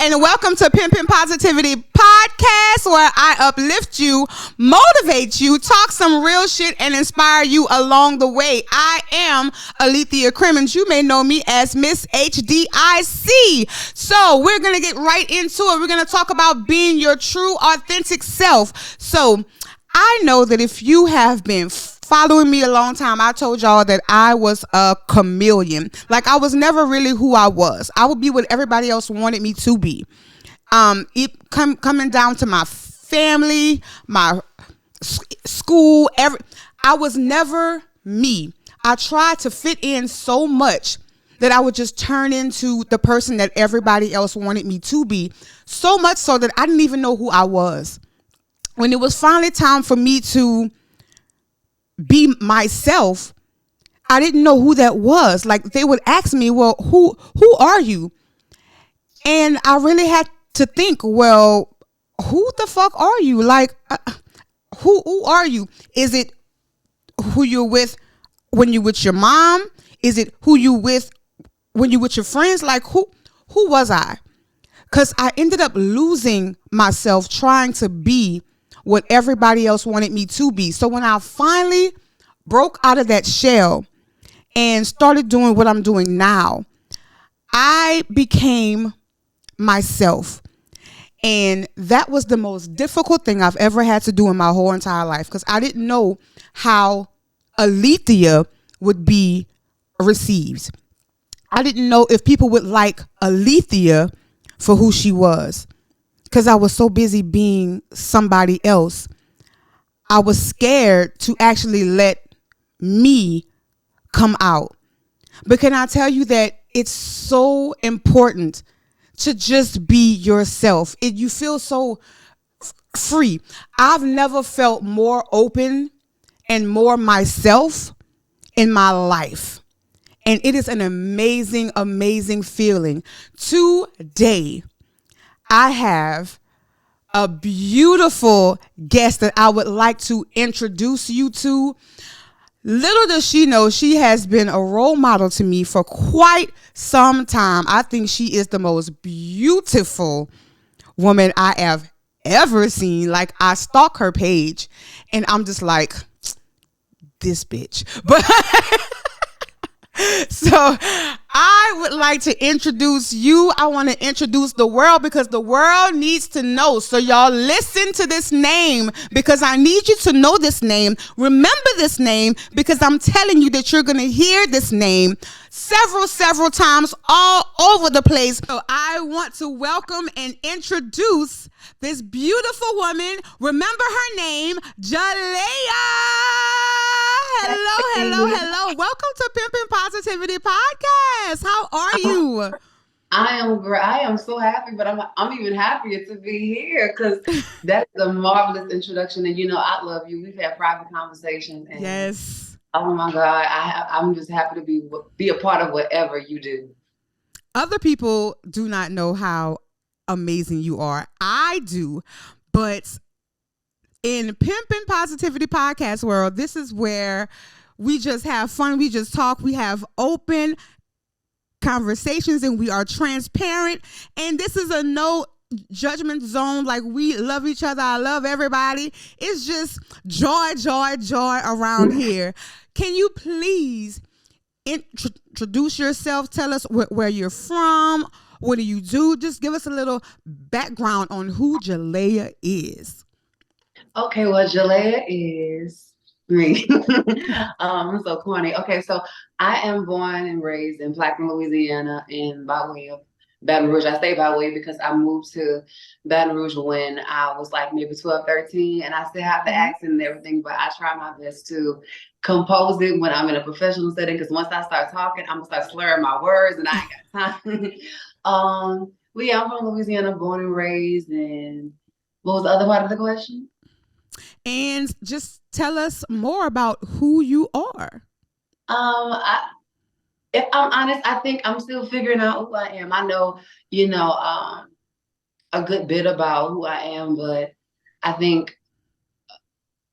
and welcome to Pimpin' Positivity Podcast, where I uplift you, motivate you, talk some real shit, and inspire you along the way. I am Alethea Crimmins. You may know me as Miss HDIC. So we're going to get right into it. We're going to talk about being your true, authentic self. So I know that if you have been following me a long time, I told y'all that I was a chameleon. Like, I was never really who I was. I would be what everybody else wanted me to be. Coming down to my family, my school, I was never me. I tried to fit in so much that I would just turn into the person that everybody else wanted me to be. So much so that I didn't even know who I was. When it was finally time for me to be myself, I didn't know who that was. Like, they would ask me, well, who are you? And I really had to think, well, who the fuck are you? Like, who are you? Is it who you're with when you're with your mom? Is it who you with when you're with your friends? Like, who was I? Because I ended up losing myself trying to be what everybody else wanted me to be. So when I finally broke out of that shell and started doing what I'm doing now, I became myself. And that was the most difficult thing I've ever had to do in my whole entire life, because I didn't know how Alethea would be received. I didn't know if people would like Alethea for who she was, because I was so busy being somebody else. I was scared to actually let me come out. But can I tell you that it's so important to just be yourself? You feel so free. I've never felt more open and more myself in my life. And it is an amazing, amazing feeling. Today, I have a beautiful guest that I would like to introduce you to. Little does she know, she has been a role model to me for quite some time. I think she is the most beautiful woman I have ever seen. Like, I stalk her page and I'm just like, this bitch. But so I would like to introduce you. I want to introduce the world, because the world needs to know. So y'all listen to this name, because I need you to know this name. Remember this name, because I'm telling you that you're going to hear this name several times all over the place. So I want to welcome and introduce this beautiful woman. Remember her name, Jalayah. Hello. Welcome to Pimpin' Positivity Podcast. How are you? I am great. I am so happy, but I'm even happier to be here, because that is a marvelous introduction. And I love you. We've had private conversations. And yes. Oh my God, I'm just happy to be a part of whatever you do. Other people do not know how amazing you are. I do, but in Pimpin' Positivity Podcast world, this is where we just have fun. We just talk. We have open conversations, and we are transparent. And this is a no judgment zone. Like, we love each other. I love everybody. It's just joy around here. Can you please introduce yourself? Tell us where you're from. What do you do? Just give us a little background on who Jalayah is. Okay, well, Jalayah is me. So corny. Okay, so I am born and raised in Plaquemine, Louisiana, and by way of Baton Rouge. I say by way because I moved to Baton Rouge when I was like maybe 12, 13, and I still have the accent and everything, but I try my best to compose it when I'm in a professional setting, because once I start talking, I'm gonna start slurring my words, and I ain't got time. Well, yeah, I'm from Louisiana, born and raised. And what was the other part of the question? And just tell us more about who you are. If I'm honest, I think I'm still figuring out who I am. I know, a good bit about who I am, but I think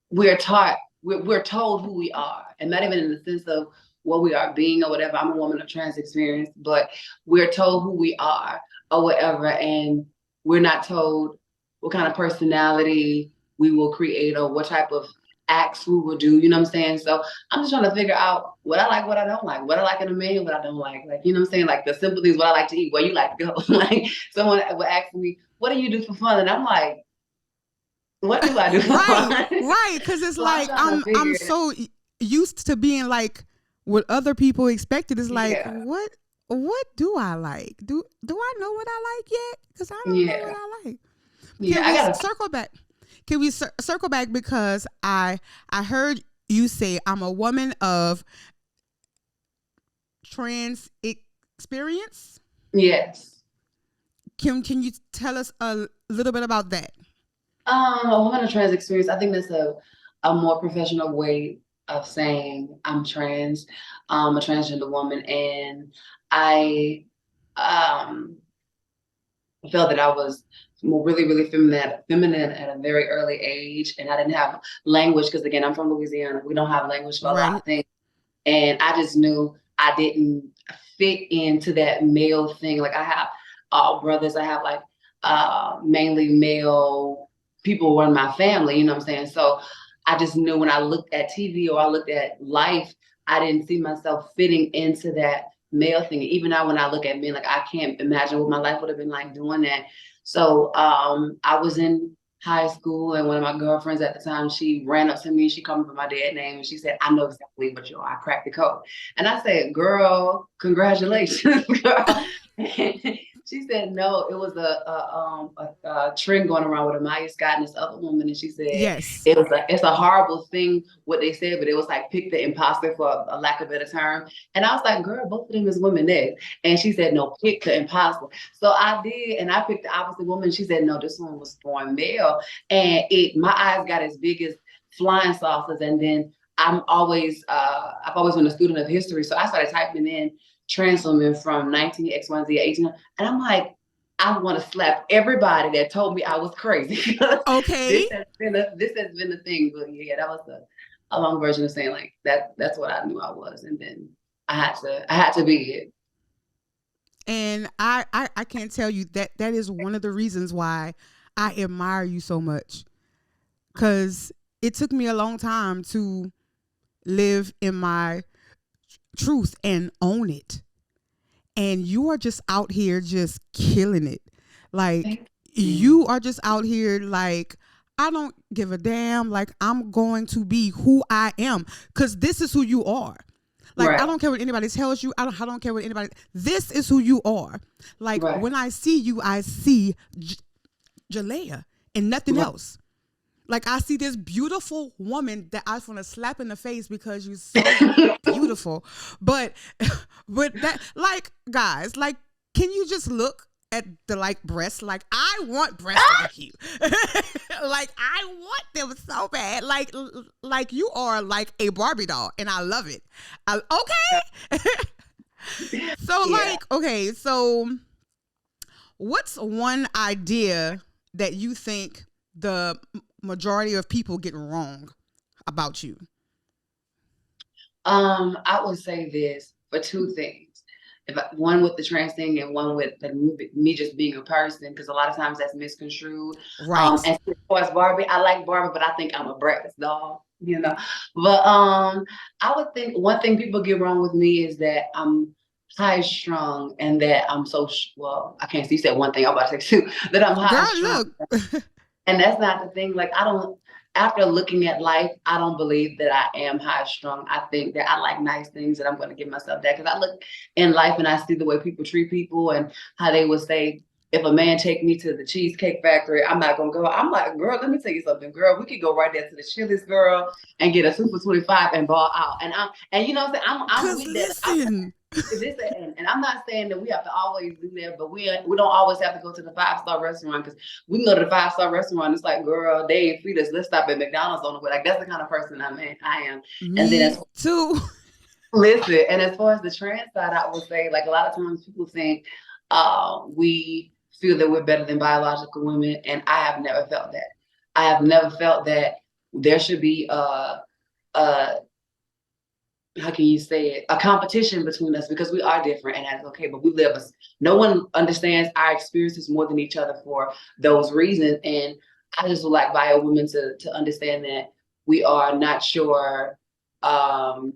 we're told who we are, and not even in the sense of what we are being or whatever. I'm a woman of trans experience, but we're told who we are. or whatever, and we're not told what kind of personality we will create or what type of acts we will do, you know what I'm saying? So I'm just trying to figure out what I like, what I don't like, what I like in a man, what I don't like, you know what I'm saying? Like the simple things, what I like to eat, where you like to go. Like someone would ask me, what do you do for fun? And I'm like, what do I do for fun? Right, because it's So like I'm so used to being like what other people expected. Is like, what do I like? Do I know what I like yet? Because I don't know what I like. I gotta circle back. Can we circle back, because I heard you say I'm a woman of trans experience. Yes. Can you tell us a little bit about that? A woman of trans experience. I think that's a more professional way of saying I'm trans. A transgender woman, and I felt that I was really, really feminine at a very early age, and I didn't have language because, again, I'm from Louisiana. We don't have language for a lot of things, and I just knew I didn't fit into that male thing. Like I have brothers, I have like mainly male people who are in my family. You know what I'm saying? So I just knew when I looked at TV or I looked at life, I didn't see myself fitting into that male thing. Even now when I look at men, like I can't imagine what my life would have been like doing that. So I was in high school, and one of my girlfriends at the time, she ran up to me, she called me by my dad's name, and she said, I know exactly what you are. I cracked the code. And I said, girl, congratulations, girl. She said, no, it was a trend going around with Amaya Scott and this other woman. And she said, yes, it's a horrible thing what they said, but it was like pick the imposter, for a lack of a better term. And I was like, girl, both of them is women there. And she said, no, pick the imposter. So I did, and I picked the opposite woman. She said, no, this one was born male. And my eyes got as big as flying saucers. And then I've always been a student of history. So I started typing in trans women from 19X1Z 18, and I'm like, I want to slap everybody that told me I was crazy. Okay. this has been the thing. But yeah, that was a long version of saying like that's what I knew I was, and then I had to be it. And I can't tell you that is one of the reasons why I admire you so much, because it took me a long time to live in my truth and own it, and you are just out here just killing it. Like you are just out here like, I don't give a damn, like I'm going to be who I am, because this is who you are. Like I don't care what anybody tells you, I don't care what anybody, this is who you are. Like when I see you, I see Jalayah and nothing else. Like I see this beautiful woman that I just want to slap in the face because you're so beautiful. But that, like, guys, like, can you just look at the like breasts? Like I want breasts like you. Like I want them so bad. Like you are like a Barbie doll, and I love it. Okay. So okay, so what's one idea that you think the majority of people get wrong about you? I would say this for two things. One with the trans thing, and one with me just being a person, because a lot of times that's misconstrued. Right. And as far as Barbie, I like Barbie, but I think I'm a Bratz doll, you know. But I would think one thing people get wrong with me is that I'm high strung, and that I'm so well. I can't see. You said one thing. I'm about to say two. That I'm high strung. Look. And that's not the thing. Like I don't. After looking at life, I don't believe that I am high strung. I think that I like nice things, and I'm going to give myself that, because I look in life and I see the way people treat people, and how they would say, if a man take me to the Cheesecake Factory, I'm not going to go. I'm like, girl, let me tell you something, girl. We could go right there to the Chili's, girl, and get a super 25 and ball out. And you know what I'm saying? I'm with that. And I'm not saying that we have to always do that, but we don't always have to go to the 5-star restaurant, because we can go to the 5-star restaurant. It's like, girl, they ain't feed us. Let's stop at McDonald's on the way. Like that's the kind of person I am. Me and then too. Listen, and as far as the trans side, I would say, like, a lot of times people think we feel that we're better than biological women, and I have never felt that. I have never felt that there should be how can you say it, a competition between us because we are different and that's okay, but we live us. No one understands our experiences more than each other for those reasons. And I just would like bio women to understand that we are not um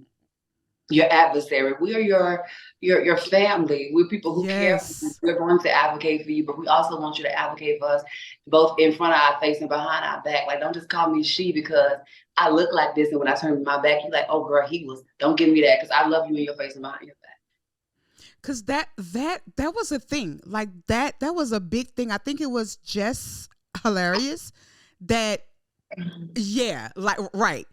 your adversary. We are your family. We're people who care for you. Yes. We're going to advocate for you, but we also want you to advocate for us, both in front of our face and behind our back. Like, don't just call me she because I look like this, and when I turn my back, you're like, oh girl, he was. Don't give me that because I love you in your face and behind your back. Cause that was a thing. Like that was a big thing. I think it was just hilarious that yeah, like right.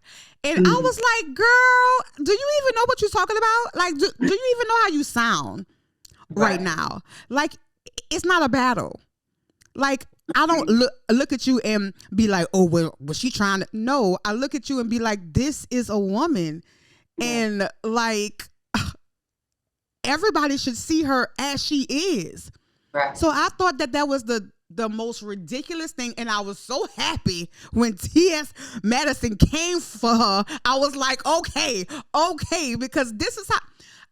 And I Mhm. was like, girl, do you even know what you're talking about? Like, do you even know how you sound right Right. now? Like, it's not a battle. Like, I don't look at you and be like, oh, well, was she trying to? No, I look at you and be like, this is a woman. Yeah. And like, everybody should see her as she is. Right. So I thought that was the most ridiculous thing, and I was so happy when T.S. Madison came for her. I was like, okay, because this is how.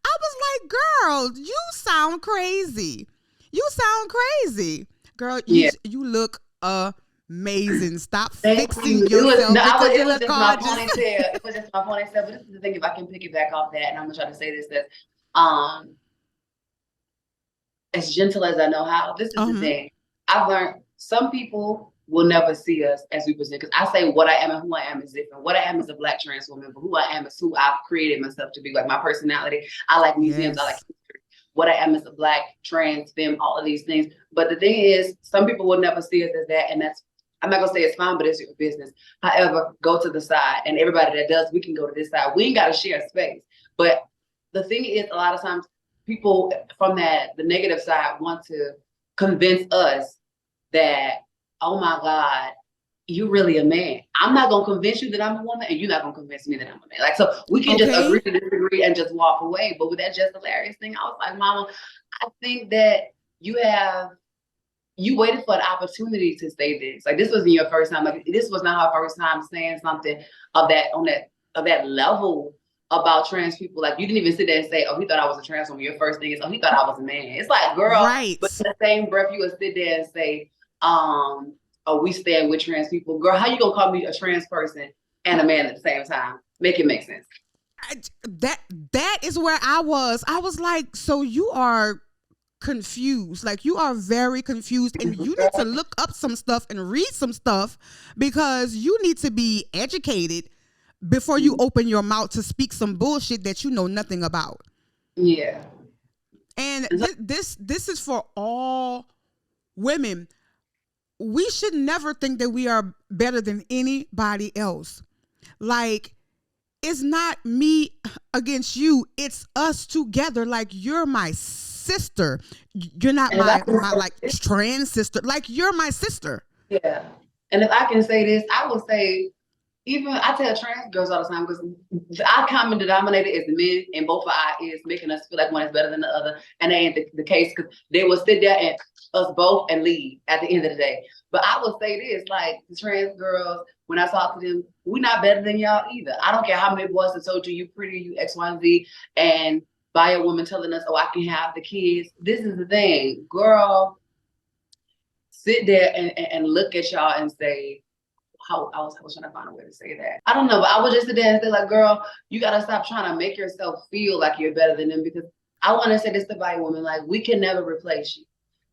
I was like, girl, you sound crazy. You sound crazy, girl. Yeah. You look amazing. Stop Thank fixing you. It was yourself no, because it you was look just my gorgeous. ponytail. It was just my ponytail. But this is the thing, if I can pick it back off that, and I'm gonna try to say this that um as gentle as I know how. This is the Um. thing. I've learned some people will never see us as we present. Because I say what I am and who I am is different. What I am is a Black trans woman, but who I am is who I've created myself to be. Like my personality. I like museums. I like Yes. history. What I am is a Black trans femme, all of these things. But the thing is, some people will never see us as that. And that's, I'm not gonna say it's fine, but it's your business. However, go to the side. And everybody that does, we can go to this side. We ain't gotta share space. But the thing is, a lot of times people from the negative side want to convince us that, oh my God, you're really a man. I'm not gonna convince you that I'm a woman, and you're not gonna convince me that I'm a man. Like, so we can just agree Okay. to disagree and just walk away. But with that just hilarious thing, I was like, Mama, I think that you waited for an opportunity to say this. Like, this wasn't your first time. Like, this was not her first time saying something of that level about trans people. Like, you didn't even sit there and say, oh, he thought I was a trans woman. Your first thing is, oh, he thought I was a man. It's like, girl, but Right. in the same breath, you would sit there and say, oh, we stand with trans people. Girl, how you gonna call me a trans person and a man at the same time? Make it make sense. That is where I was. I was like, so you are confused. Like, you are very confused, and you need to look up some stuff and read some stuff because you need to be educated before you open your mouth to speak some bullshit that you know nothing about. Yeah. And this is for all women. We should never think that we are better than anybody else. Like, it's not me against you, it's us together. Like, you're my sister. You're not And if I my like trans sister. Like, you're my sister. Yeah. And if I can say this, I will say, even I tell trans girls all the time, because our common denominator is the men, and both of our is making us feel like one is better than the other. And that ain't the case, because they will sit there and us both and leave at the end of the day. But I will say this, like, the trans girls, when I talk to them, we're not better than y'all either. I don't care how many boys have told you, you pretty, you X, Y, and Z, and by a woman telling us, oh, I can have the kids. This is the thing, girl, sit there and look at y'all and say, how I was trying to find a way to say that. I don't know, but I would just sit there and say, like, girl, you gotta stop trying to make yourself feel like you're better than them, because I want to say this to white women, like, we can never replace you.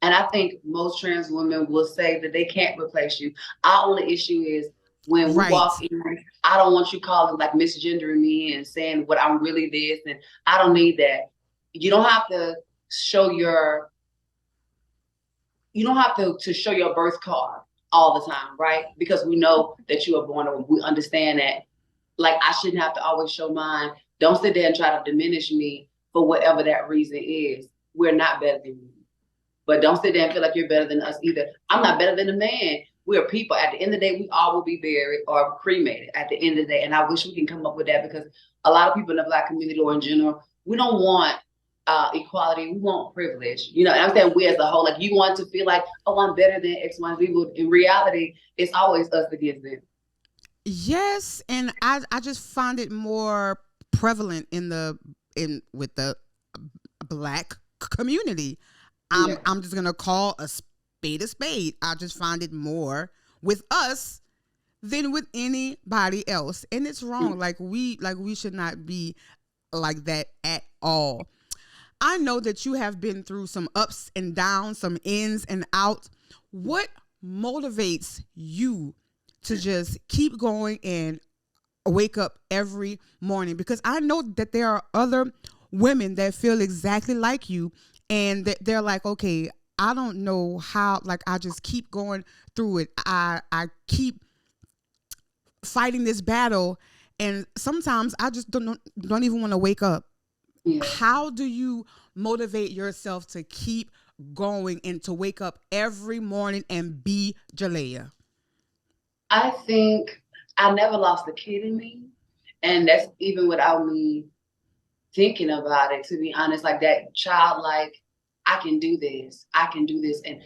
And I think most trans women will say that they can't replace you. Our only issue is when we walk Right. in, I don't want you calling, like, misgendering me and saying what I'm really this, and I don't need that. You don't have to show your you don't have to show your birth card all the time, right? Because we know that you are born, or we understand that. Like, I shouldn't have to always show mine. Don't sit there and try to diminish me for whatever that reason is. We're not better than you. But don't sit there and feel like you're better than us either. I'm not better than a man. We're people. At the end of the day, we all will be buried or cremated at the end of the day. And I wish we can come up with that, because a lot of people in the Black community, or in general, we don't want equality. We want privilege. You know, and I'm saying we as a whole, like, you want to feel like, oh, I'm better than X, Y, and Z. But in reality, it's always us against them. Yes, and I just find it more prevalent in with the Black community. I'm just gonna call a spade a spade. I just find it more with us than with anybody else, and it's wrong. Like we should not be like that at all. I know that you have been through some ups and downs, some ins and outs. What motivates you to just keep going and wake up every morning? Because I know that there are other women that feel exactly like you, and they're like, okay, I don't know how, like, I just keep going through it. I keep fighting this battle, and sometimes I just don't even want to wake up. Yeah. How do you motivate yourself to keep going and to wake up every morning and be Jalayah? I think I never lost a kid in me, and that's even without me thinking about it, to be honest. Like that childlike, I can do this, and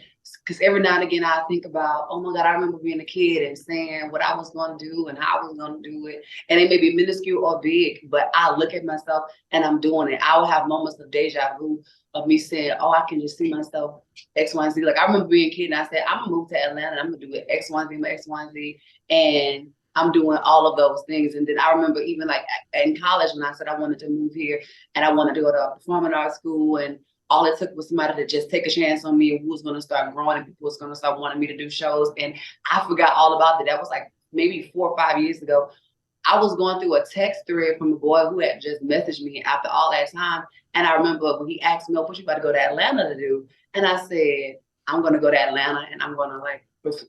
because every now and again I think about, oh my God, I remember being a kid and saying what I was going to do and how I was going to do it, and it may be minuscule or big, but I look at myself and I'm doing it. I will have moments of deja vu of me saying, oh, I can just see myself X, Y, and Z. Like I remember being a kid and I said, I'm gonna move to Atlanta and I'm gonna do it X, Y, and Z, X, Y, and Z, and I'm doing all of those things. And then I remember even like in college when I said I wanted to move here and I wanted to go to a performing arts school, and all it took was somebody to just take a chance on me, and who was going to start growing and people was going to start wanting me to do shows. And I forgot all about that. That was like maybe 4 or 5 years ago. I was going through a text thread from a boy who had just messaged me after all that time. And I remember when he asked me, what you about to go to Atlanta to do? And I said, I'm going to go to Atlanta and I'm going to like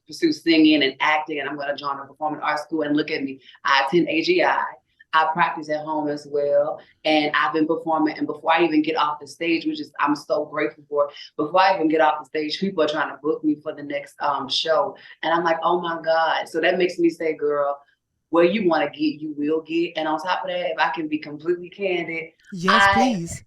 pursue singing and acting, and I'm going to join a performing arts school. And look at me, I attend AGI. I practice at home as well, and I've been performing. And before I even get off the stage, which is I'm so grateful for, before I even get off the stage, people are trying to book me for the next show, and I'm like, oh my God! So that makes me say, girl, where you want to get, you will get. And on top of that, if I can be completely candid, yes, please.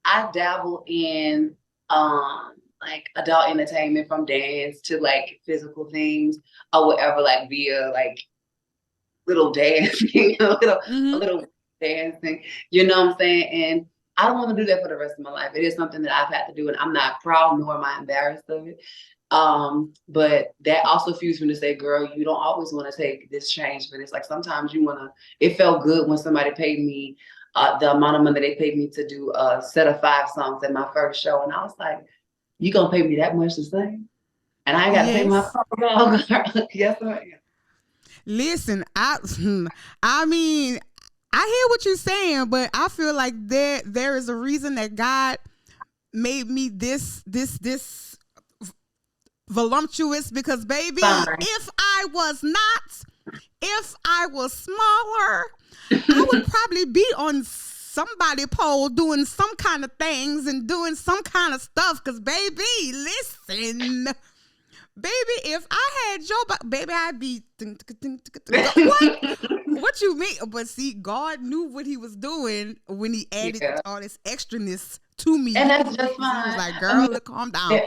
I dabble in like adult entertainment, from dance to like physical things or whatever, like via like little dancing, a little dancing, you know what I'm saying? And I don't want to do that for the rest of my life. It is something that I've had to do, and I'm not proud nor am I embarrassed of it. But that also fuels me to say, girl, you don't always want to take this change for this. Like sometimes you want to, it felt good when somebody paid me the amount of money they paid me to do a set of 5 songs at my first show. And I was like, you gonna pay me that much to sing? And I ain't got to pay my phone. Yes, I am. Listen, I mean, I hear what you're saying, but I feel like there is a reason that God made me this voluptuous, because baby, if I was smaller, I would probably be on somebody pole doing some kind of things and doing some kind of stuff. Because baby, listen. Baby, if I had your baby, I'd be what you mean? But see, God knew what he was doing when he added all this extraness to me. And that's just fine. He was like, girl, calm down.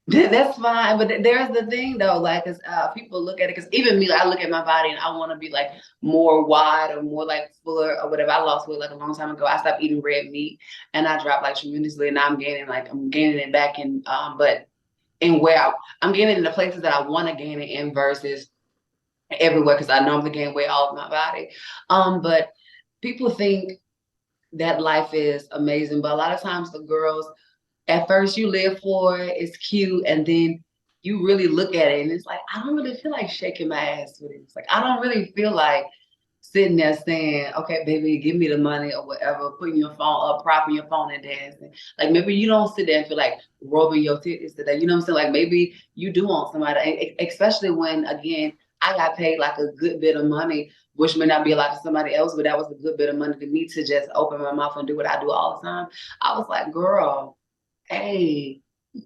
That's fine. But there's the thing though, like, cause people look at it, cause even me, like, I look at my body and I want to be like more wide or more like fuller or whatever. I lost weight like a long time ago. I stopped eating red meat and I dropped like tremendously, and now I'm gaining it back in, but in where I'm gaining in the places that I want to gain it in versus everywhere, because I normally gain weight all of my body. But people think that life is amazing, but a lot of times the girls, at first you live for it, it's cute, and then you really look at it and it's like, I don't really feel like shaking my ass with it. It's like, I don't really feel like sitting there saying, okay, baby, give me the money or whatever, putting your phone up, propping your phone and dancing. Like maybe you don't sit there and feel like rubbing your titties today. You know what I'm saying? Like maybe you do want somebody, especially when, again, I got paid like a good bit of money, which may not be a lot to somebody else, but that was a good bit of money to me to just open my mouth and do what I do all the time. I was like, girl, hey,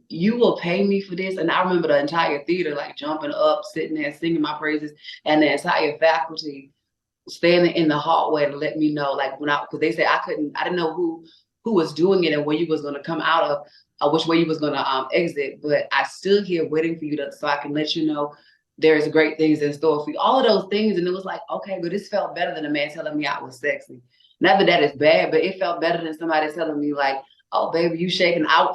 you will pay me for this? And I remember the entire theater like jumping up, sitting there, singing my praises, and the entire faculty standing in the hallway to let me know, like, because they said I didn't know who was doing it and where you was going to come out of, which way you was going to exit, but I stood here waiting for you so I can let you know there's great things in store for you, all of those things. And it was like, okay, but this felt better than a man telling me I was sexy. not that that is bad, but it felt better than somebody telling me like, "Oh, baby, you shaking." I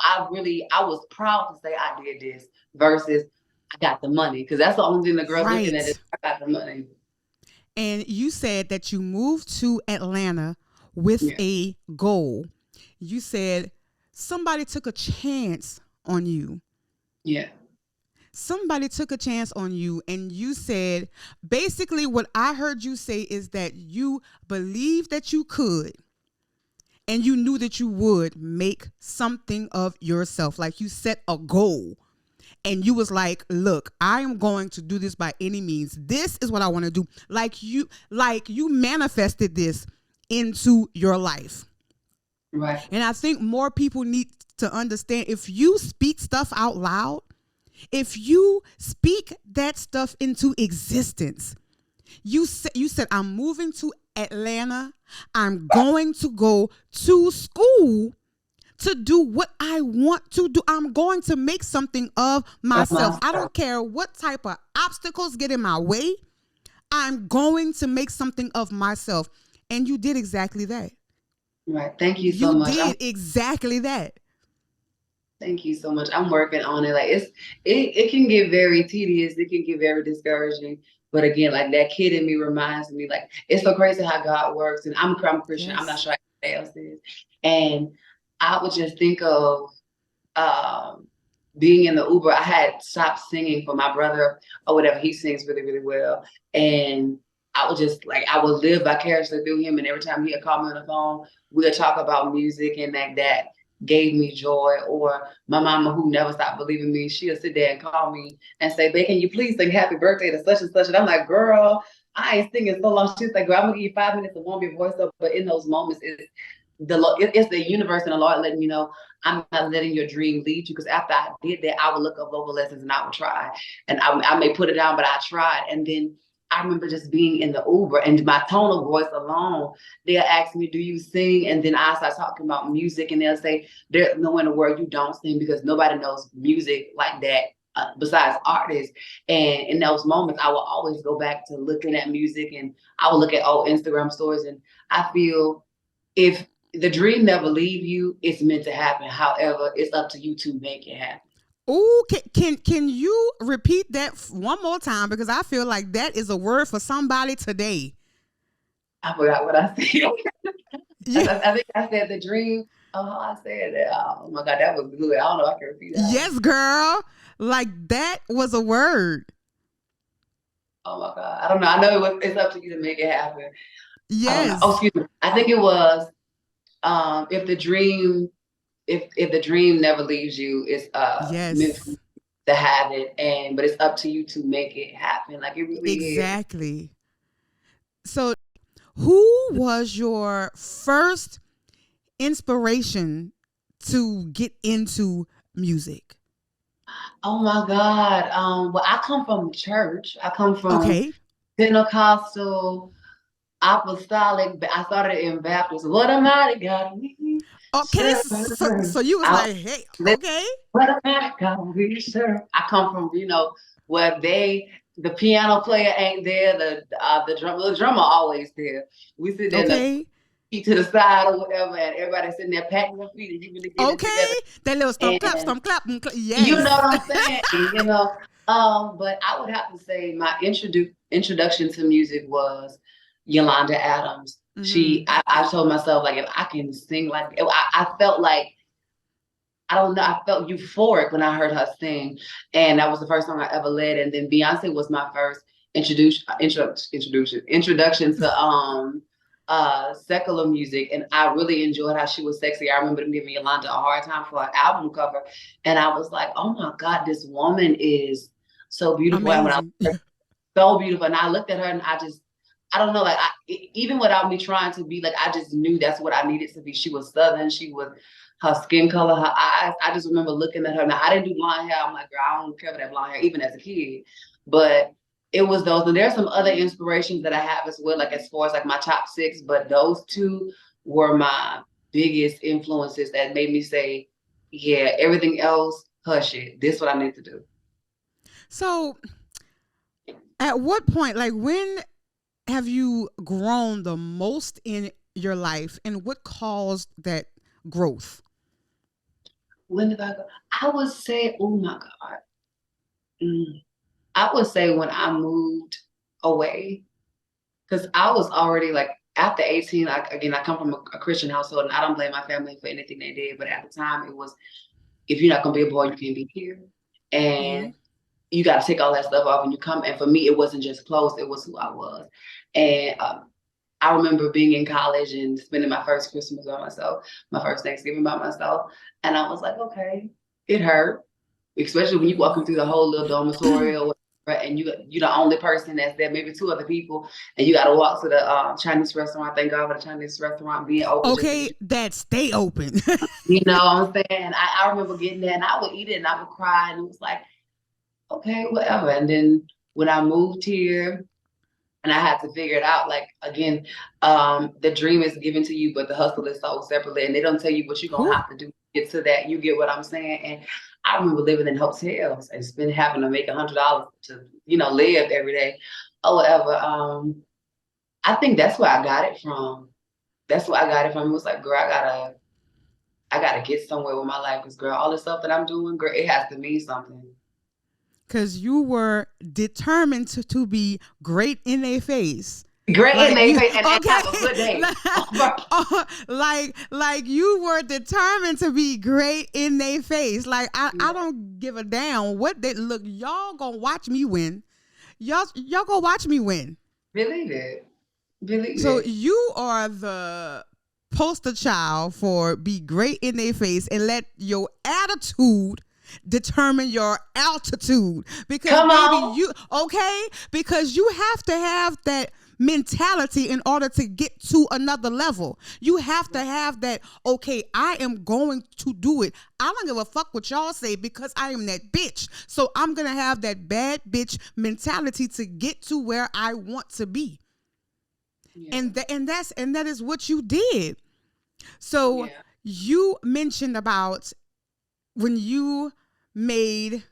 was proud to say I did this versus I got the money because that's the only thing the girls looking at is Right. I got the money. And you said that you moved to Atlanta with Yeah, a goal. You said somebody took a chance on you. yeah, Somebody took a chance on you, and you said basically what I heard you say is that you believed that you could, and you knew that you would make something of yourself. Like you set a goal and you was like, look, I am going to do this by any means. This is what I want to do. Like you manifested this into your life. right, And I think more people need to understand, if you speak stuff out loud, if you speak that stuff into existence, you said I'm moving to Atlanta. I'm going to go to school to do what I want to do. I'm going to make something of that's myself. my I don't care what type of obstacles get in my way. I'm going to make something of myself. And you did exactly that. right. Thank you so You much. did exactly that. Thank you so much. I'm working on it. Like it can get very tedious. It can get very discouraging. But again, like that kid in me reminds me, like it's so crazy how God works. And I'm Christian. I'm not Yes. sure anybody else is. And I would just think of um, being in the Uber. I had stopped singing for my brother or whatever. He sings really, really well. And I would just like I would live vicariously through him. And every time he'd call me on the phone, we'd talk about music and like that gave me joy. Or my mama, who never stopped believing me, she'll sit there and call me and say, "Babe, can you please sing happy birthday to such and such?" And I'm like, "Girl, I ain't singing so long." She's like, "Girl, I'm gonna give you 5 minutes to warm your voice up." But in those moments, it's the universe and the Lord letting you know I'm not letting your dream lead you. Because after I did that, I would look up vocal lessons and I would try. And I may put it down, but I tried. And then I remember just being in the Uber and my tone of voice alone, they'll ask me, "Do you sing?" And then I start talking about music and they'll say, "There's no in the world you don't sing because nobody knows music like that besides artists." And in those moments, I will always go back to looking at music and I will look at old Instagram stories. And I feel if the dream never leave you, it's meant to happen. However, it's up to you to make it happen. Oh, can you repeat that one more time, because I feel like that is a word for somebody today. I forgot what I said. Yeah. I think I said the dream. Oh, I said that. Oh my God, that was good. I don't know if I can repeat that. Yes, girl. Like that was a word. Oh my God, I don't know. I know it's up to you to make it happen. I don't know. Oh, Yes. excuse me. I think it was if the dream if the dream never leaves you, it's meant for Yes. you to have it, and but it's up to you to make it happen. Like it really is. Exactly. So, who was your first inspiration to get into music? Oh my God. Well, I come from church. I come from Okay. Pentecostal, apostolic. I started in Baptist. What a mighty God we Okay. serve. So you was I, like, hey, okay. what a mighty God we serve. I come from, where the piano player ain't there, the drummer always there. We sit there in the Okay. feet to the side or whatever, and everybody sitting there patting their feet and you really getting it Okay. together. That little And stomp, clap. you know Yes. what I'm saying? But I would have to say my introduction to music was Yolanda Adams. Hmm. I told myself like if I can sing like I felt like I don't know, I felt euphoric when I heard her sing, and that was the first song I ever led. And then Beyonce was my first introduction to secular music, and I really enjoyed how she was sexy. I remember them giving Yolanda a hard time for an album cover, and I was like, "Oh my God, this woman is so beautiful." And when I Amazing. so beautiful, and I looked at her, and I don't know, like even without me trying to be like, I just knew that's what I needed to be. She was Southern. She was her skin color, her eyes. I just remember looking at her. Now I didn't do blonde hair. I'm like, girl, I don't care for that blonde hair, even as a kid. But it was those, and there's some other inspirations that I have as well, like as far as like my top six. But those two were my biggest influences that made me say, yeah, everything else, hush it. This is what I need to do. So, at what point, like when have you grown the most in your life, and what caused that growth? When did I go? I would say, oh my God. I would say when I moved away, because I was already like after 18, again, I come from a Christian household and I don't blame my family for anything they did. But at the time, it was, if you're not going to be a boy, you can't be here. Mm-hmm. And you got to take all that stuff off when you come. And for me, it wasn't just clothes, it was who I was. And I remember being in college and spending my first Christmas by myself, my first Thanksgiving by myself. And I was like, okay, it hurt, especially when you walking through the whole little dormitory or whatever, and you're the only person that's there, maybe two other people, and you got to walk to the Chinese restaurant. Thank God for the Chinese restaurant being open. Okay, that stay open. You know what I'm saying? I remember getting there and I would eat it and I would cry, and it was like, okay, whatever. And then when I moved here, and I had to figure it out. Like, again, the dream is given to you, but the hustle is sold separately. And they don't tell you what you're going to have to do to get to that. You get what I'm saying? And I remember living in hotels and having to make $100 to, live every day or whatever. I think that's where I got it from. That's where I got it from. It was like, girl, I gotta get somewhere with my life. Because, girl, all the stuff that I'm doing, girl, it has to mean something. Because you were determined to be great in their face. Great in their face and have a good day. like you were determined to be great in their face. Like, I don't give a damn what they look. Y'all gonna watch me win. Y'all gonna watch me win. Believe it. So you are the poster child for be great in their face and let your attitude determine your altitude, because because you have to have that mentality in order to get to another level. You have to have that, okay, I am going to do it. I don't give a fuck what y'all say because I am that bitch. So I'm gonna have that bad bitch mentality to get to where I want to be. Yeah. And that is what you did. So you mentioned about when you made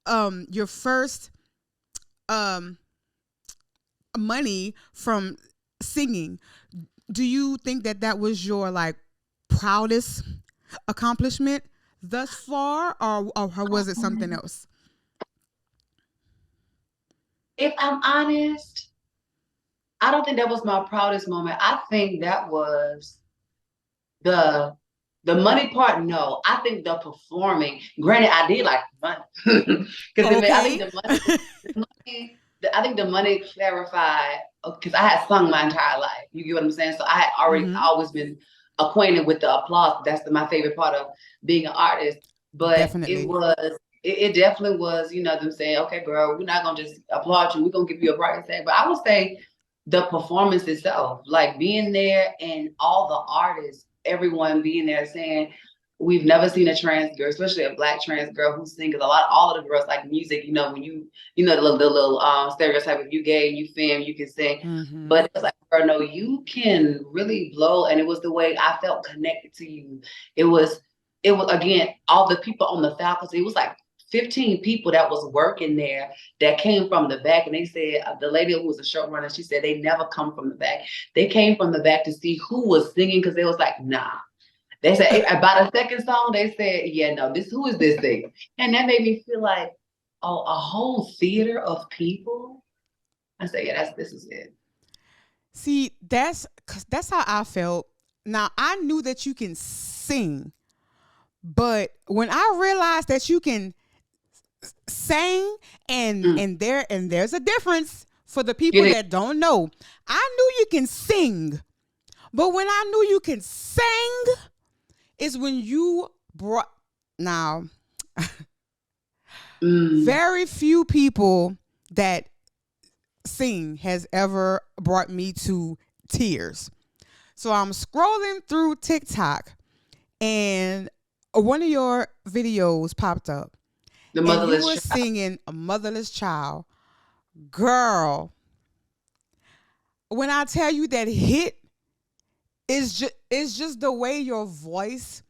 your first money from singing. Do you think that was your like proudest accomplishment thus far, or was it something else? If I'm honest, I don't think that was my proudest moment. I think that was the money part. No, I think the performing. Granted, I did like money because I think the money clarified, because I had sung my entire life. You get what I'm saying? So I had already always been acquainted with the applause. That's my favorite part of being an artist. But it definitely was, them saying, okay, girl, we're not gonna just applaud you. We're gonna give you a price tag. But I would say the performance itself, like being there and all the artists, everyone being there saying, we've never seen a trans girl, especially a Black trans girl who sings. All of the girls like music, when you, the little stereotype, if you gay, you femme, you can sing. Mm-hmm. But it's like, girl, no, you can really blow. And it was the way I felt connected to you. It was again, all the people on the faculty, it was like 15 people that was working there that came from the back. And they said, the lady who was a showrunner, she said they never come from the back. They came from the back to see who was singing, because they was like, nah. They said about a second song, they said, yeah, no, who is this thing? And that made me feel like, oh, a whole theater of people. I said, yeah, this is it. See, that's how I felt. Now, I knew that you can sing, but when I realized that you can sing and there's a difference for the people that don't know. I knew you can sing, but when I knew you can sing is when you brought, now very few people that sing has ever brought me to tears. So I'm scrolling through TikTok and one of your videos popped up. The motherless, and you were singing A Motherless Child. Girl, when I tell you that hit is just the way your voice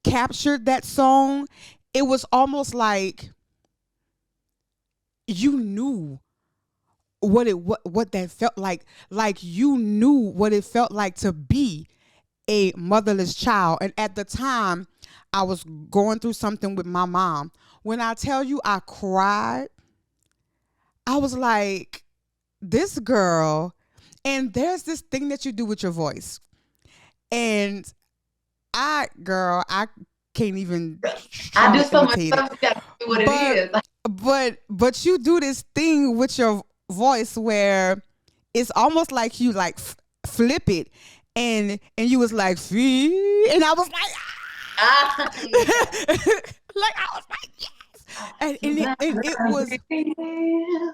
captured that song. It was almost like you knew what that felt like you knew what it felt like to be a motherless child. And at the time, I was going through something with my mom. When I tell you I cried, I was like, this girl, and there's this thing that you do with your voice. And I can't even I try do to so much imitate it. stuff. You gotta see what it But is. but you do this thing with your voice where it's almost like you like flip it, and you was like "Fee," and I was like Yeah. like I was like yes, and it was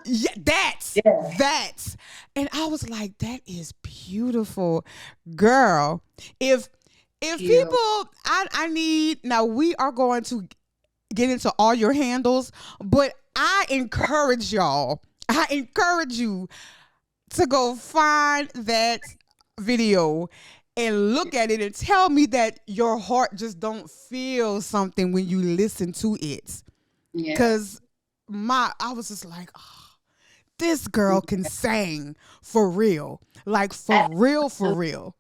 yeah, Yeah. that's and I was like that is beautiful, girl. If You. people I need now we are going to get into all your handles, but I encourage y'all. I encourage you to go find that video and look at it and tell me that your heart just don't feel something when you listen to it. Yeah. Cause I was just like, oh, this girl can sing for real. Like for At, real, for real.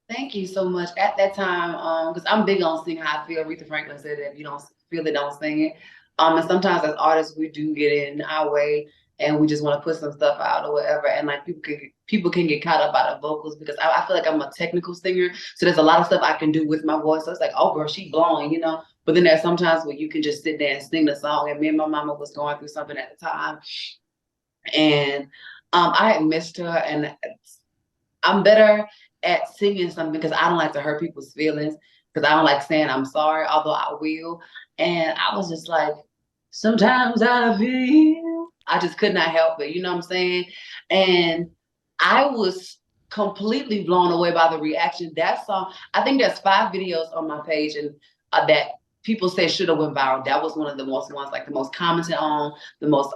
Thank you so much. At that time, because I'm big on singing how I feel. Aretha Franklin said that if you don't feel it, don't sing it. And sometimes as artists, we do get in our way, and we just want to put some stuff out or whatever. And like people can get caught up by the vocals because I feel like I'm a technical singer, so there's a lot of stuff I can do with my voice. So it's like, oh girl, she blowing. But then there's sometimes where you can just sit there and sing the song. And me and my mama was going through something at the time, and I had missed her, and I'm better at singing something because I don't like to hurt people's feelings because I don't like saying I'm sorry, although I will. And I was just like, sometimes I just could not help it. You know what I'm saying? And I was completely blown away by the reaction. That song, I think there's 5 videos on my page and that people say should have went viral. That was one of the most ones, like the most commented on, the most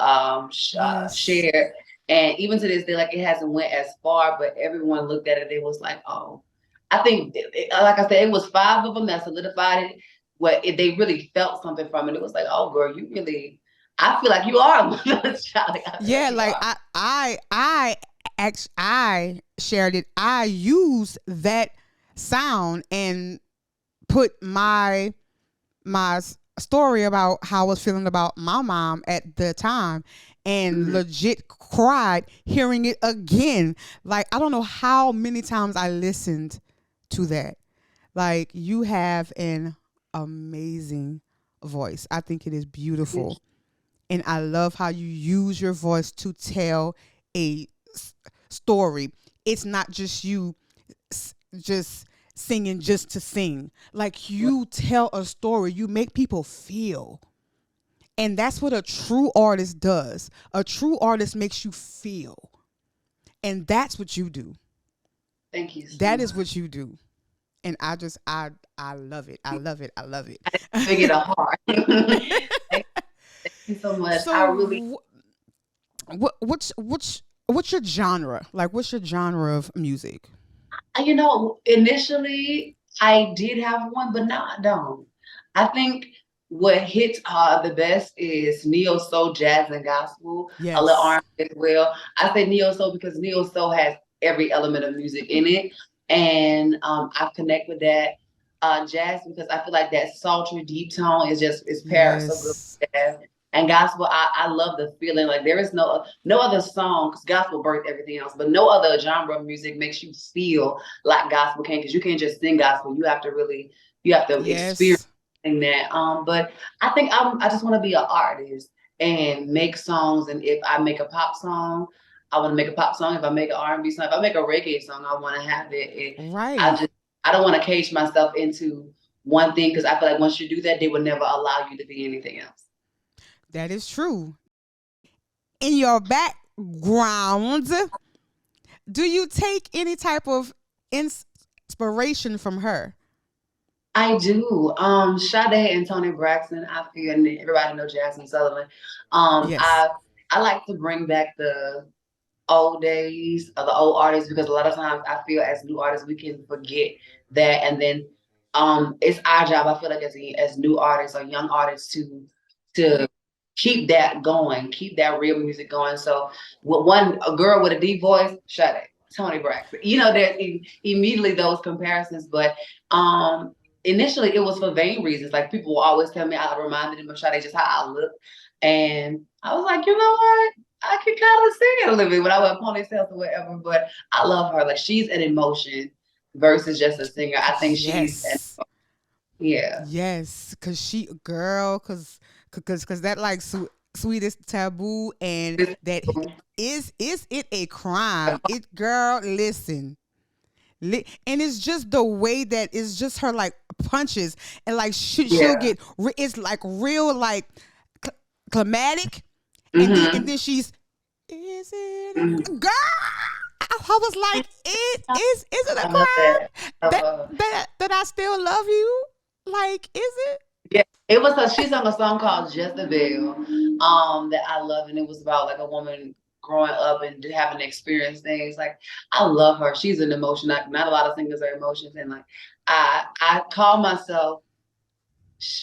Yes. shared. And even to this day, like it hasn't went as far, but everyone looked at it. It was like, oh, I think, like I said, it was 5 of them that solidified it. They really felt something from it. It was like, oh, girl, you really, I feel like you are a motherless child. I feel like Yeah, you like are. I shared it. I used that sound and put my story about how I was feeling about my mom at the time and Mhm. legit cried hearing it again. Like I don't know how many times I listened to that. Like you have an amazing voice. I think it is beautiful. And I love how you use your voice to tell a story. It's not just you just singing just to sing. Like you tell a story, you make people feel. And that's what a true artist does. A true artist makes you feel. And that's what you do. Thank you so That is much. what you do. And I love it. I love it. I love it. Big it a heart. Thank you so much. I really, So what's your genre? Like what's your genre of music? initially I did have one, but now I don't. I think what hits the best is neo soul, jazz, and gospel. A little Yes. R&B as well. I say neo soul because neo soul has every element of music in it, and I connect with that. Jazz because I feel like that sultry, deep tone is paired so good Yes. with jazz. And gospel, I love the feeling. Like there is no other song because gospel birthed everything else, but no other genre of music makes you feel like gospel can because you can't just sing gospel. You have to experience Yes. that. But I think I just want to be an artist and make songs. And if I make a pop song, I want to make a pop song. If I make an R&B song, if I make a reggae song, I want to have Right. I don't want to cage myself into one thing because I feel like once you do that, they will never allow you to be anything else. That is true. In your background, do you take any type of inspiration from her? I do. Sade and Tony Braxton, I feel, and everybody know Jasmine Sullivan. Um, Yes. I I like to bring back the old days of the old artists because a lot of times I feel as new artists we can forget that, and then it's our job. I feel like as new artists or young artists to keep that going, keep that real music going. So with a girl with a deep voice, Sade, Toni Braxton. There's immediately those comparisons, but initially it was for vain reasons. Like people will always tell me I reminded them of Sade, just how I look. And I was like, you know what? I could kind of sing it a little bit when I wear ponytails or whatever, but I love her. Like she's an emotion versus just a singer. I think Yes. yeah. Yes, cause that like sweetest taboo, and that is it a crime? It girl, listen. And it's just the way that it's just her like punches, and like she'll get it's like real like climatic, and then she's is it girl? I was like, is it a crime that I still love you? Like, is it? Yeah, it was she sung a song called Jezebel, that I love, and it was about like a woman growing up and having to experience things. Like I love her. She's an emotion. Not a lot of singers are emotions, and like I call myself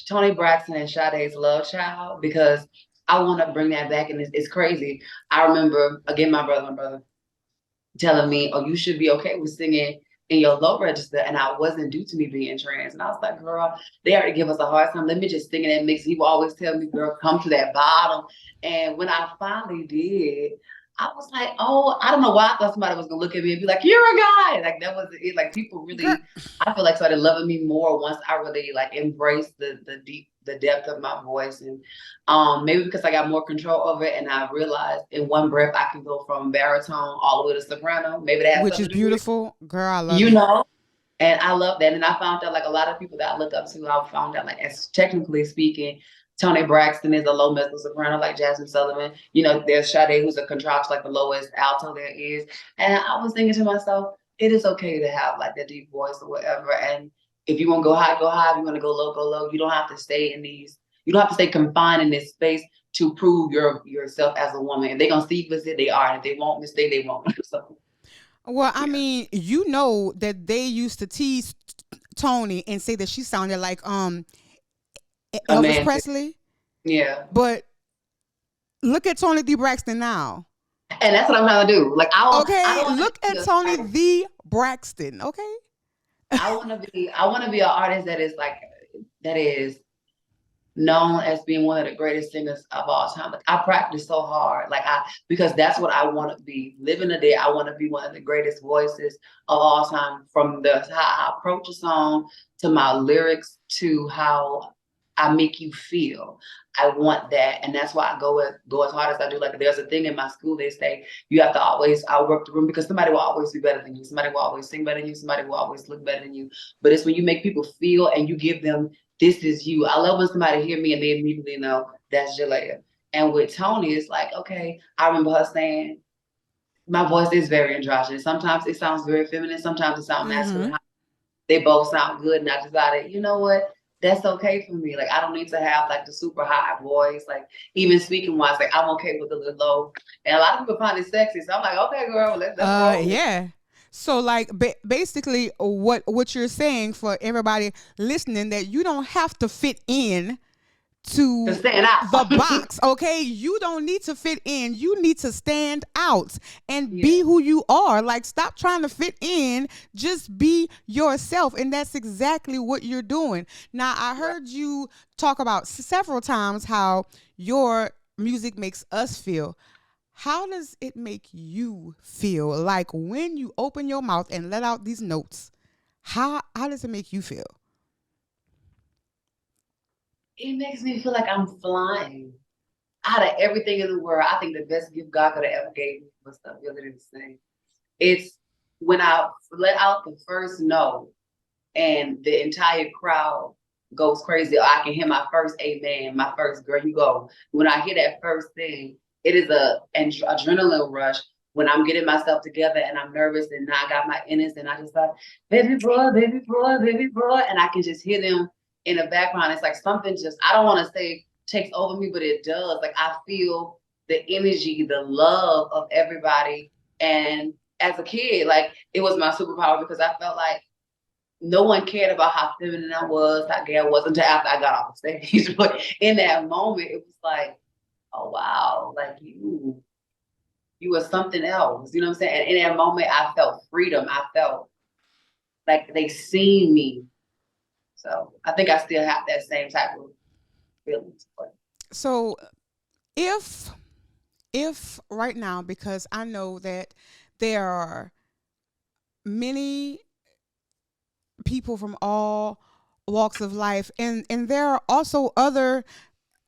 Toni Braxton and Sade's love child because I want to bring that back, and it's crazy. I remember again my brother telling me, "Oh, you should be okay with singing in your low register," and I wasn't due to me being trans. And I was like, "Girl, they already give us a hard time. Let me just sing in that mix." He would always tell me, "Girl, come to that bottom." And when I finally did, I was like, "Oh, I don't know why I thought somebody was gonna look at me and be like, you're a guy." Like that was it. Like people really, I feel like started loving me more once I really like embraced the depth of my voice, and maybe because I got more control over it, and I realized in one breath I can go from baritone all the way to soprano. Maybe that has Which something is to do with it. beautiful, girl. I love it. And I love that. And I found out like a lot of people that I look up to, I found out like as technically speaking, Toni Braxton is a low mezzo soprano like Jasmine Sullivan. There's Sade, who's a contralto, like the lowest alto there is. And I was thinking to myself, it is okay to have like a deep voice or whatever. And if you want to go high, go high. If you want to go low, go low. You don't have to stay you don't have to stay confined in this space to prove yourself as a woman. If they're gonna see you, they are. And if they won't mistake, they won't. So Well, I mean, you know that they used to tease Toni and say that she sounded like Elvis Presley. Yeah. But look at Toni D. Braxton now. And that's what I'm trying to do. Like I look at Toni D. Braxton. Okay. I want to be an artist that is known as being one of the greatest singers of all time. Like I practice so hard, because that's what I want to be. Living a day, I want to be one of the greatest voices of all time. From how I approach a song to my lyrics to how I make you feel. I want that, and that's why I go as hard as I do. Like there's a thing in my school, they say you have to always outwork the room because somebody will always be better than you. Somebody will always sing better than you. Somebody will always look better than you. But it's when you make people feel and you give them, this is you. I love when somebody hear me and they immediately know that's Jalayah. And with Toni, it's like, okay, I remember her saying, my voice is very androgynous. Sometimes it sounds very feminine. Sometimes it sounds masculine. They both sound good. And I decided, you know what? That's okay for me. Like I don't need to have like the super high voice. Like even speaking wise, like I'm okay with a little low. And a lot of people find it sexy. So I'm like, okay, girl, let's go. Yeah. So like basically what you're saying for everybody listening, that you don't have to fit in to stand out. The box, okay? You don't need to fit in. You need to stand out and be who you are. Like stop trying to fit in. Just be yourself, and that's exactly what you're doing. Now, I heard you talk about several times how your music makes us feel. How does it make you feel? Like when you open your mouth and let out these notes, how does it make you feel? It makes me feel like I'm flying. Out of everything in the world, I think the best gift God could have ever gave me was the ability to sing. It's when I let out the first note and the entire crowd goes crazy. Or I can hear my first amen, my first girl, you go. When I hear that first thing, it is an adrenaline rush when I'm getting myself together and I'm nervous and now I got my innings and I just like, baby boy, baby boy, baby boy. And I can just hear them in the background. It's like something just, I don't want to say takes over me, but it does. Like I feel the energy, the love of everybody. And as a kid, like it was my superpower because I felt like no one cared about how feminine I was, how gay I was until after I got off the stage. But in that moment, it was like, like, you were something else. You know what I'm saying? And in that moment, I felt freedom. I felt like they seen me. So I think I still have that same type of feelings. So if right now, because I know that there are many people from all walks of life, and there are also other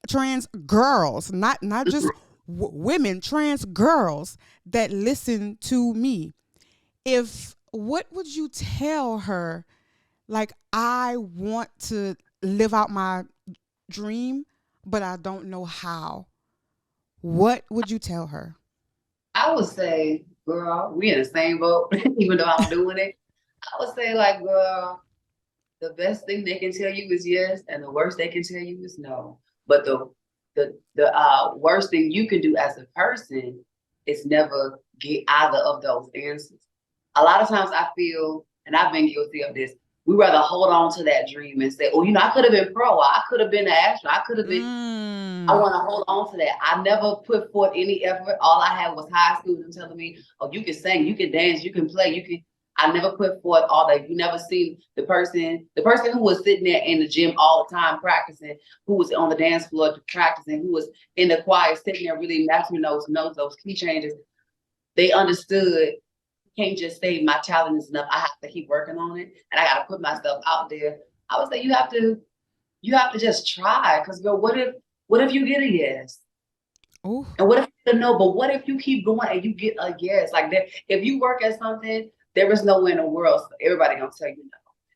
trans girls, not just women, trans girls that listen to me. If what would you tell her? Like, I want to live out my dream, but I don't know how. What would you tell her? I would say, girl, we in the same boat, even though I'm doing it. I would say, like, girl, the best thing they can tell you is yes, and the worst they can tell you is no. But the worst thing you can do as a person is never get either of those answers. A lot of times I feel, and I've been guilty of this, we rather hold on to that dream and say, oh, I could have been pro, I could have been an astronaut, I could have been, I want to hold on to that. I never put forth any effort. All I had was high school and telling me, oh, you can sing, you can dance, you can play, you can. I never put forth all that. You never seen the person who was sitting there in the gym all the time practicing, who was on the dance floor practicing, who was in the choir sitting there really mastering those notes, those key changes. They understood, can't just say my talent is enough. I have to keep working on it, and I got to put myself out there. I would say you have to just try, because girl, what if you get a yes? Ooh. And what if you no? But what if you keep going and you get a yes? Like that, if you work at something, there is no way in the world so everybody gonna tell you no.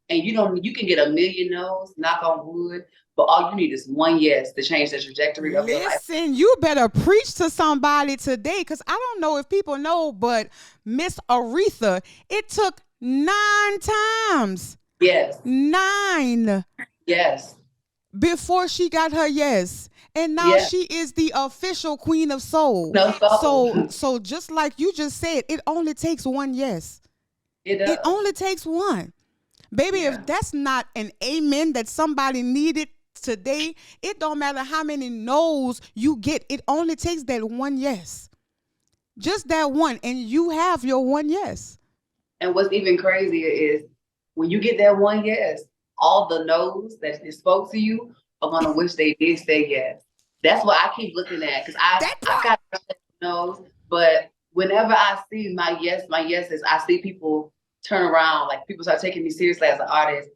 And you can get a million no's, knock on wood, but all you need is one yes to change the trajectory of your life. Listen, you better preach to somebody today, because I don't know if people know, but Miss Aretha, it took 9 times. Yes. 9. Yes. Before she got her yes. And now she is the official queen of soul. So just like you just said, it only takes one yes. It only takes one. Baby, if that's not an amen that somebody needed today, it don't matter how many no's you get. It only takes that one yes. Just that one, and you have your one yes. And what's even crazier is when you get that one yes, all the no's that spoke to you are going to wish they did say yes. That's what I keep looking at, because I got no's, but whenever I see my yeses, I see people turn around, like people start taking me seriously as an artist.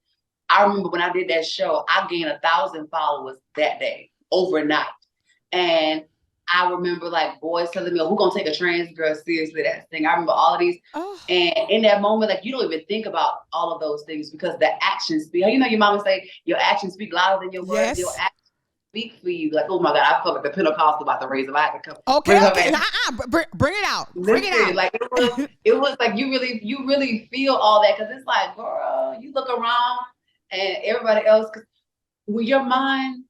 I remember when I did that show, I gained 1,000 followers that day, overnight. And I remember like boys telling me, oh, who gonna take a trans girl seriously, that thing. I remember all of these. Oh. And in that moment, like you don't even think about all of those things, because the actions speak. You know, your mama say your actions speak louder than your words. Yes. Your actions speak for you. Like, oh my God, I felt like the Pentecostal about to raise if I had to come. Okay. Bring it out. Bring it out. Like it was like you really feel all that, because it's like, girl, you look around and everybody else, because with our mind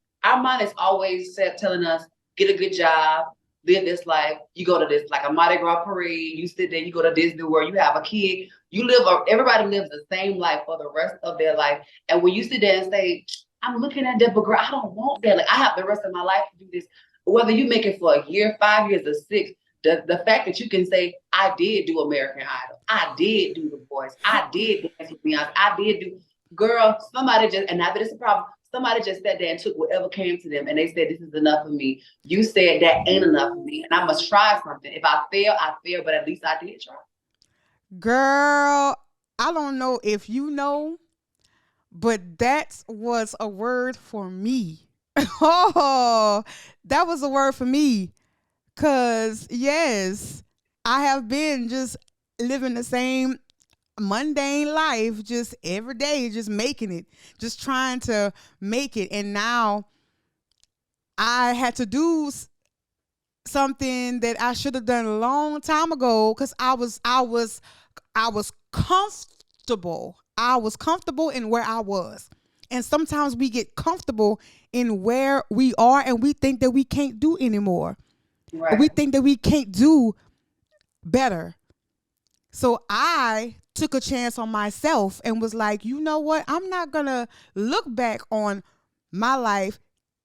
is always telling us, get a good job, live this life. You go to this, like a Mardi Gras parade, you sit there, you go to Disney World, you have a kid, everybody lives the same life for the rest of their life. And when you sit there and say, I'm looking at that, but girl, I don't want that. Like, I have the rest of my life to do this. Whether you make it for a year, 5 years, or 6, the fact that you can say, I did do American Idol, I did do The Voice, I did dance with Beyonce, I did do, girl, somebody just, and not that it's a problem, somebody just sat there and took whatever came to them, and they said, this is enough for me. You said that ain't enough for me, and I must try something. If I fail, I fail, but at least I did try. Girl, I don't know if you know, but that was a word for me. Oh, that was a word for me. Because, yes, I have been just living the same mundane life, just every day, just making it, just trying to make it. And now I had to do something that I should have done a long time ago, because I was comfortable. I was comfortable in where I was. And sometimes we get comfortable in where we are, and we think that we can't do anymore. Right. We think that we can't do better. So I took a chance on myself and was like, you know what? I'm not going to look back on my life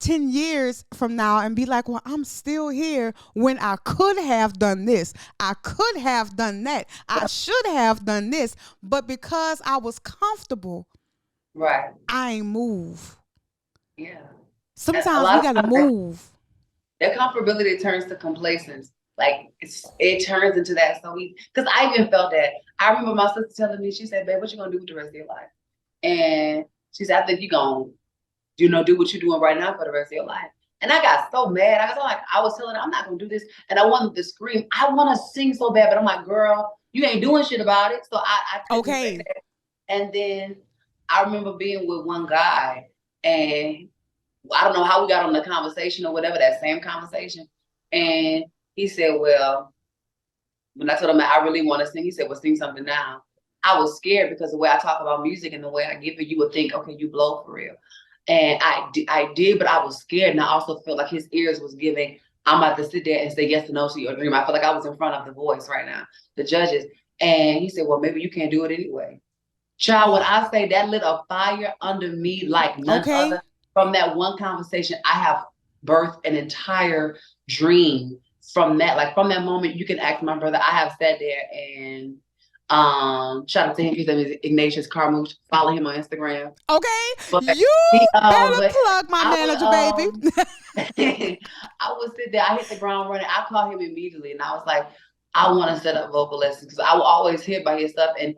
10 years from now and be like, well, I'm still here when I could have done this. I could have done that. I should have done this. But because I was comfortable, right, I ain't move. yeah. Sometimes we got to move. That comfortability turns to complacence. Like it turns into that so easy. Because I even felt that. I remember my sister telling me, she said, babe, what you gonna do with the rest of your life? And she said, I think you're gonna, do what you're doing right now for the rest of your life. And I got so mad. I was telling her, I'm not gonna do this. And I wanted to scream. I want to sing so bad, but I'm like, girl, you ain't doing shit about it. So I couldn't say that. And then I remember being with one guy, and I don't know how we got on the conversation or whatever, that same conversation. And he said, well, when I told him I really want to sing, he said, well, sing something now. I was scared because the way I talk about music and the way I give it, you would think, okay, you blow for real. And I did, but I was scared. And I also felt like his ears was giving, I'm about to sit there and say yes or no to your dream. I felt like I was in front of the voice right now, the judges. And he said, well, maybe you can't do it anyway. Child, when I say that lit a fire under me like none other, from that one conversation, I have birthed an entire dream from that. Like from that moment, you can ask my brother. I have sat there and shout out to him. His name is Ignatius Carmouche. Follow him on Instagram. Okay, but you better plug my manager, baby. I would sit there. I hit the ground running. I called him immediately, and I was like, I want to set up vocal lessons because I will always hear by his stuff, and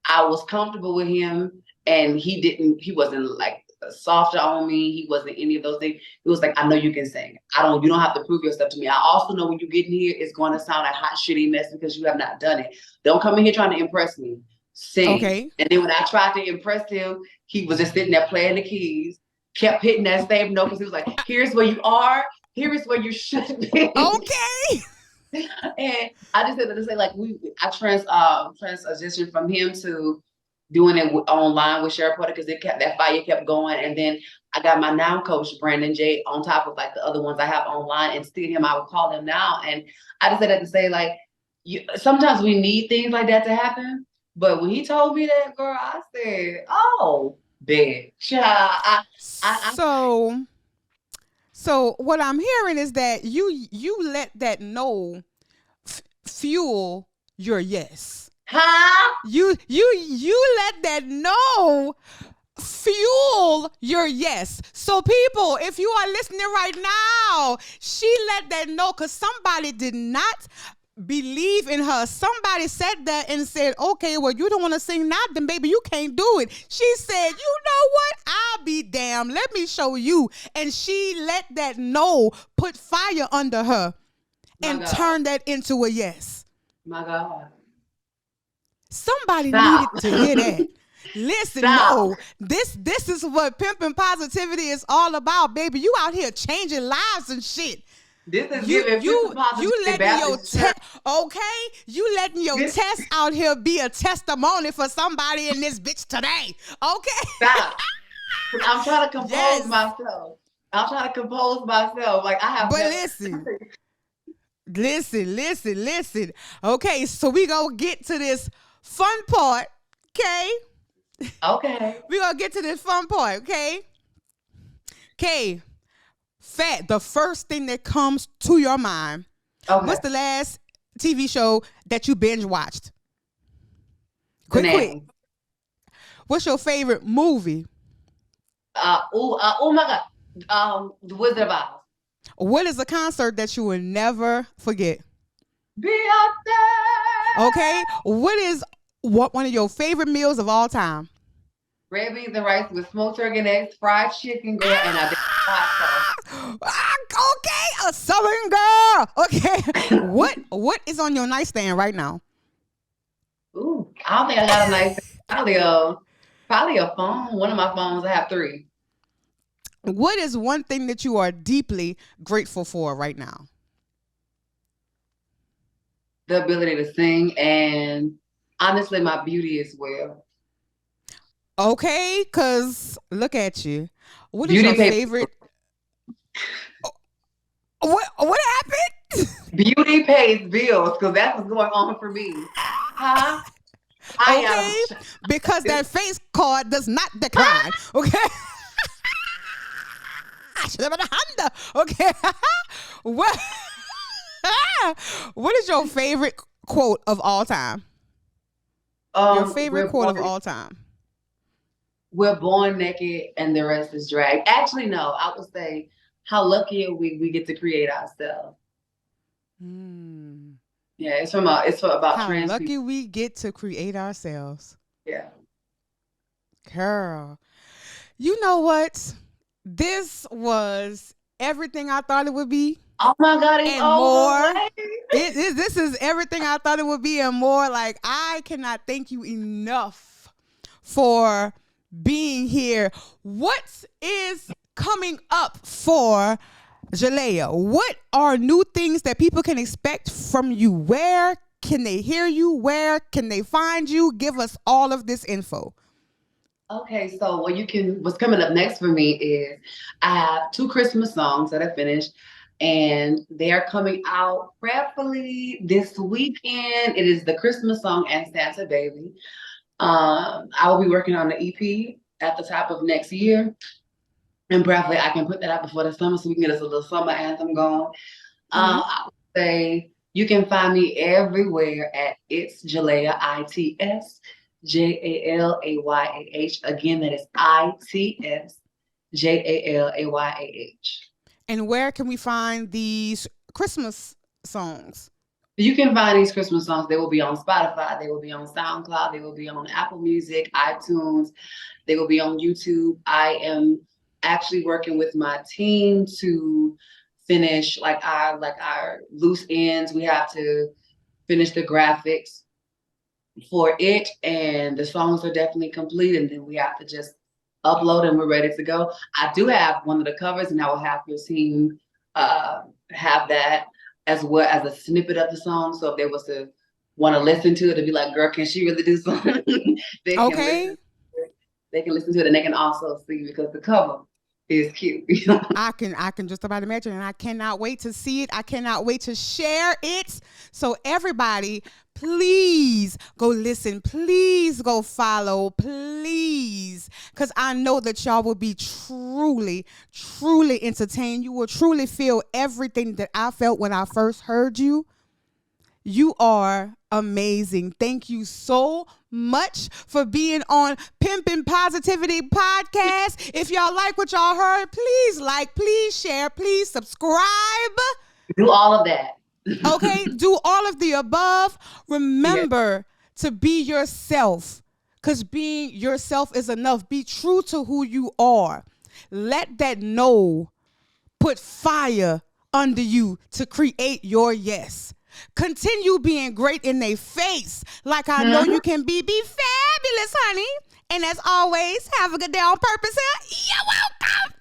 I was comfortable with him, and he wasn't like softer on me. He wasn't any of those things. It was like, I know you can sing. You don't have to prove yourself to me. I also know when you get in here, it's going to sound like hot, shitty mess because you have not done it. Don't come in here trying to impress me. Sing. Okay. And then when I tried to impress him, he was just sitting there playing the keys, kept hitting that same note because he was like, here's where you are. Here's where you should be. Okay. And I just said to say, like, I transitioned from him to doing it online with Sherry Porter because that fire kept going. And then I got my now coach, Brandon J, on top of like the other ones I have online, and still him, I would call him now. And I just said that to say, like, sometimes we need things like that to happen. But when he told me that, girl, I said, oh, big. So what I'm hearing is that you let that no fuel your yes. Huh? You let that no fuel your yes. So people, if you are listening right now, she let that know because somebody did not believe in her. Somebody said that and said, okay, well, you don't want to sing now, then baby, you can't do it. She said, you know what? I'll be damned. Let me show you. And she let that no put fire under her and turn that into a yes. My God. Somebody needed to hear that. Listen, no, this is what pimping positivity is all about, baby. You out here changing lives and shit. This is you letting your you letting your test out here be a testimony for somebody in this bitch today. Okay. Stop. I'm trying to compose myself. Like I have. But listen. Okay, so we gonna get to this fun part. Okay. We gonna get to this fun part. Okay. Fat, the first thing that comes to your mind. Okay. What's the last TV show that you binge watched? Quick. What's your favorite movie? Oh my God. The Wizard of Oz. What is a concert that you will never forget? Beyonce. Okay. What is one of your favorite meals of all time? Red beans and rice with smoked turkey and eggs, fried chicken, girl, and I did hot sauce. Okay, a Southern girl. Okay. What is on your nightstand right now? Ooh, I don't think I got a nightstand. Probably a phone. One of my phones. I have 3. What is one thing that you are deeply grateful for right now? The ability to sing and honestly my beauty as well. Okay, because look at you. What is your favorite? What happened? Beauty pays bills because that's what's going on for me. Huh? Because that face card does not decline. Okay. Okay. What what is your favorite quote of all time? Your favorite quote of all time? We're born naked and the rest is drag. Actually, no, I would say how lucky are we get to create ourselves. Yeah, it's about how trans lucky people. we get to create ourselves. Yeah. Girl, you know what? This was everything I thought it would be. Oh my God, it's and more. This is everything I thought it would be and more. Like, I cannot thank you enough for being here. What is coming up for Jalayah? What are new things that people can expect from you? Where can they hear you? Where can they find you? Give us all of this info. Okay, so what's coming up next for me is I have 2 Christmas songs that I finished, and they're coming out prayerfully this weekend. It is the Christmas song and Santa Baby. I will be working on the EP at the top of next year, and prayerfully I can put that out before the summer so we can get us a little summer anthem going. I would say you can find me everywhere at It's Jalayah, ITS. Jalayah. Again, that is ITS Jalayah. And where can we find these Christmas songs? You can find these Christmas songs. They will be on Spotify. They will be on SoundCloud. They will be on Apple Music, iTunes. They will be on YouTube. I am actually working with my team to finish our loose ends. We have to finish the graphics for it, and the songs are definitely complete, and then we have to just upload and we're ready to go. I do have one of the covers, and I will have your team have that as well as a snippet of the song, so if they was to want to listen to it and be like, girl, can she really do something? They can listen to it, and they can also see, because the cover is cute. I can just about imagine, and I cannot wait to see it. I cannot wait to share it. So everybody, please go listen. Please go follow. Please, because I know that y'all will be truly, truly entertained. You will truly feel everything that I felt when I first heard you. You are amazing. Thank you so much for being on Pimpin' Positivity Podcast. If y'all like what y'all heard, please like, please share, please subscribe. Do all of that. Okay, do all of the above. Remember to be yourself, because being yourself is enough. Be true to who you are. Let that no put fire under you to create your yes. Continue being great in their face, like I know you can be. Be fabulous, honey. And as always, have a good day on purpose. You're welcome.